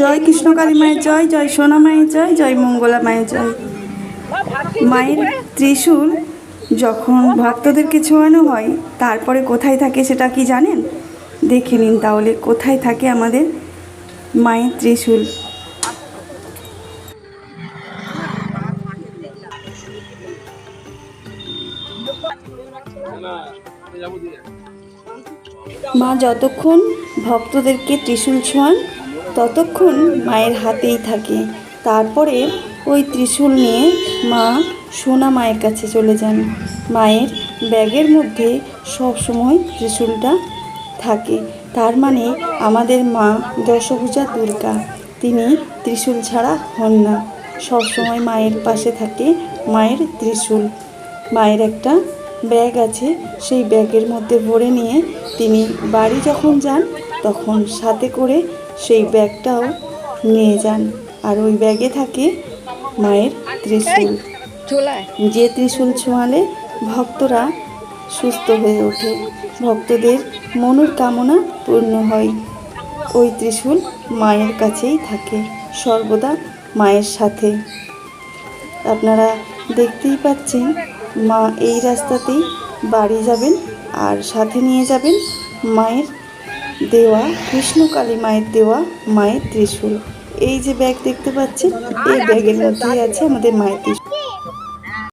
জয় কৃষ্ণ কালী মায়ের জয়, জয় সোনা মায়ের জয়, জয় মঙ্গলা মায়ের জয়। মায়ের ত্রিশূল যখন ভক্তদেরকে ছোঁয়ানো হয় তারপরে কোথায় থাকে সেটা কি জানেন? দেখে নিন তাহলে কোথায় থাকে আমাদের মায়ের ত্রিশূল। মা যতক্ষণ ভক্তদেরকে ত্রিশূল ছোঁয়ান ততক্ষণ মায়ের হাতেই থাকে। তারপরে ওই ত্রিশূল নিয়ে মা সোনা মায়ের কাছে চলে যান। মায়ের ব্যাগের মধ্যে সব সময় ত্রিশূলটা থাকে। তার মানে আমাদের মা দশভুজা দুর্গা, তিনি ত্রিশূল ছাড়া হন না। সব সময় মায়ের পাশে থাকে মায়ের ত্রিশূল। মায়ের একটা ব্যাগ আছে, সেই ব্যাগের মধ্যে ভরে নিয়ে তিনি বাড়ি যখন যান তখন সাথে করে সেই ব্যাগটাও নিয়ে যান। আর ওই ব্যাগে থাকে মায়ের ত্রিশূল, যে ত্রিশূল ছোঁয়ালে ভক্তরা সুস্থ হয়ে ওঠে, ভক্তদের মনের কামনা পূর্ণ হয়। ওই ত্রিশূল মায়ের কাছেই থাকে, সর্বদা মায়ের সাথে। আপনারা দেখতেই পাচ্ছেন মা এই রাস্তাতেই বাড়ি যাবেন আর সাথে নিয়ে যাবেন মায়ের দেওয়া, কৃষ্ণকালী মায়ের দেওয়া মায়ের ত্রিশূল। এই যে ব্যাগ দেখতে পাচ্ছেন, এই ব্যাগের মধ্যেই আছে আমাদের মায়ের ত্রিশূল।